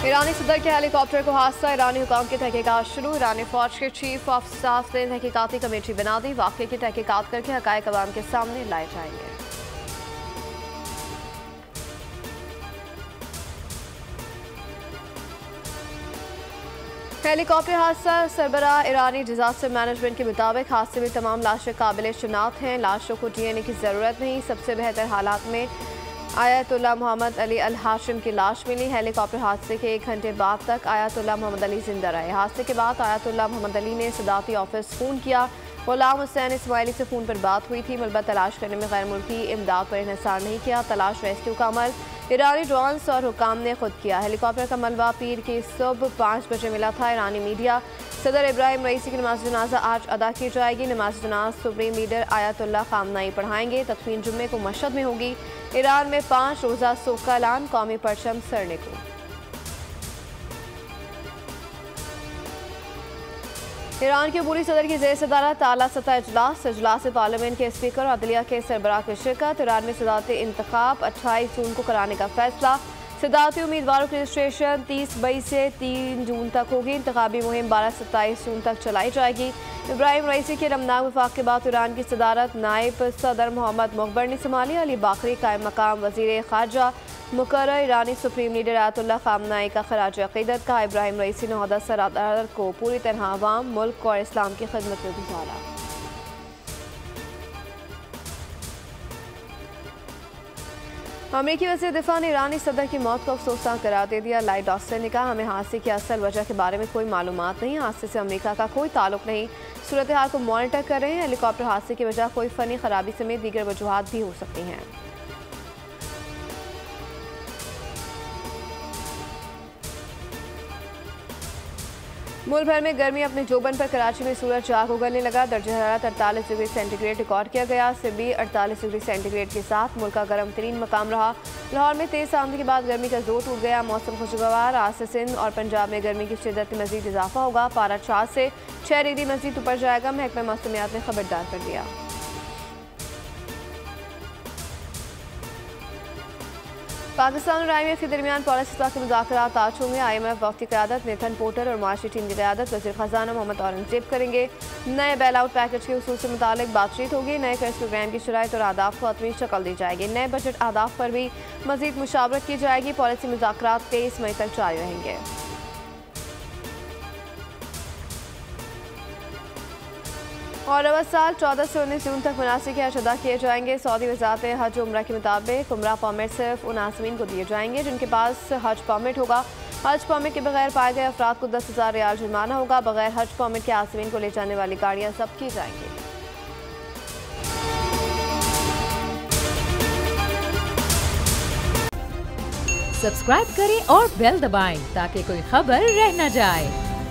ईरानी सदर के हेलीकॉप्टर को हादसा, ईरानी हुकाम की तहकीकात शुरू। ईरानी फौज के चीफ ऑफ स्टाफ ने तहकीकाती कमेटी बना दी। वाक़े की तहकीकात करके हक़ाइक़ अवाम के सामने लाए जाएंगे। हेलीकॉप्टर हादसा, सरबराह ईरानी डिजास्टर मैनेजमेंट के मुताबिक हादसे में तमाम लाशें काबिल शिनाख्त हैं। लाशों को DNA की ज़रूरत नहीं। सबसे बेहतर हालात में आयतुल्लाह मोहम्मद अली अल हाशिम की लाश मिली। हेलीकॉप्टर हादसे के 1 घंटे बाद तक आयतुल्लाह मोहम्मद अली जिंदा रहे। हादसे के बाद आयतुल्लाह मोहम्मद अली ने सदाती ऑफिस फ़ोन किया। गुलाम हुसैन इस्माइली से फ़ोन पर बात हुई थी। मलबा तलाश करने में गैर मुल्की इमदाद पर इन्हिसार नहीं किया। तलाश रेस्क्यू का अमल ईरानी ड्रोन्स और हुकाम ने खुद किया। हेलीकॉप्टर का मलबा पीर की सुबह 5 बजे मिला था। ईरानी मीडिया, सदर इब्राहिम रईसी की नमाज जनाजा आज अदा की जाएगी। नमाज जनाजा सुप्रीम लीडर आयतुल्लाह खामनाई पढ़ाएंगे। तदफीन जुम्मे को मशहद में होगी। ईरान में 5 रोज़ा सोख का ऐलान, कौमी परचम सड़ने को। ईरान के अबूरी सदर की ज़ेर सदारत आला सतह इजलास पार्लियामेंट के स्पीकर और अदलिया के सरबराह की शिरकत। ईरान में सदाती इंतखाब 28 जून को कराने का फैसला। सदाती उम्मीदवारों की रजिस्ट्रेशन 30 मई से 3 जून तक होगी। इंतखाबी मुहिम 12-27 जून तक चलाई जाएगी। इब्राहिम रईसी के रमनाक वफाक के बाद ईरान की सदारत नायब सदर मोहम्मद मुखबर ने संभाली। अली बाकरी कायम मकाम वज़ीर ख़ारजा मुकर्रर। ईरानी सुप्रीम लीडर आयतुल्लाह खामनाई का खराज अक़ीदत का। इब्राहिम रईसी ने ओहदा सदारत को पूरी तरह अवाम, मुल्क और इस्लाम की खिदमत में गुजारा। अमेरिकी वज़ीर दिफा ने ईरानी सदर की मौत को अफसोसनाक करार दे दिया। लाइड ऑस्टिन ने कहा, हमें हादसे की असल वजह के बारे में कोई मालूमात नहीं। हादसे से अमेरिका का कोई ताल्लुक नहीं। सूरत हाल को मॉनिटर कर रहे हैं। हेलीकॉप्टर हादसे की वजह कोई फ़नी खराबी समेत दीगर वजूहात भी हो सकती हैं। मुल्क भर में गर्मी अपने जोबन पर, कराची में सूरज आग उगलने लगा। दर्जा हरारत 48 डिग्री सेंटीग्रेड रिकॉर्ड किया गया। सिडनी 48 डिग्री सेंटीग्रेड के साथ मुल्क का गर्म तरीन मकाम रहा। लाहौर में तेज आंधी के बाद गर्मी का जोर टूट गया। मौसम खुशगवार। आज से सिंध और पंजाब में गर्मी की शिद्दत में मजीद इजाफा होगा। पारा 4 से 6 डिग्री मजीद ऊपर जाएगा। महकमा मौसमियात ने खबरदार कर दिया। पाकिस्तान और IMF के दरमियान पॉलिसी के मुज़ाकरात आज होंगे। IMF वक्त की क़यादत नेथन पोर्टर और माशी टीम की क़यादत वज़ीर ख़जाना मोहम्मद औरंगज़ेब करेंगे। नए बेल आउट पैकेज के उसूल से मुतालिक बातचीत होगी। नए कर्ज प्रोग्राम की शराइत और आदाफ को अतवी शक्ल दी जाएगी। नए बजट आदाफ पर भी मज़ीद मुशावरत की जाएगी। पॉलिसी मुज़ाकरात 23 मई तक जारी रहेंगे। और अवध साल 14 से 19 जून तक मनासिक हज अदा किए जाएंगे। सऊदी वज़ारत हज उम्रा के मुताबिक उम्रा परमिट सिर्फ उन आज़मीन को दिए जाएंगे जिनके पास हज परमिट होगा। हज परमिट के बगैर पाए गए अफराद को 10,000 रियाल जुर्माना होगा। बगैर हज परमिट के आज़मीन को ले जाने वाली गाड़ियाँ जब्त की जाएंगी। सब्सक्राइब करें और बेल दबाएं ताकि कोई खबर रह न जाए।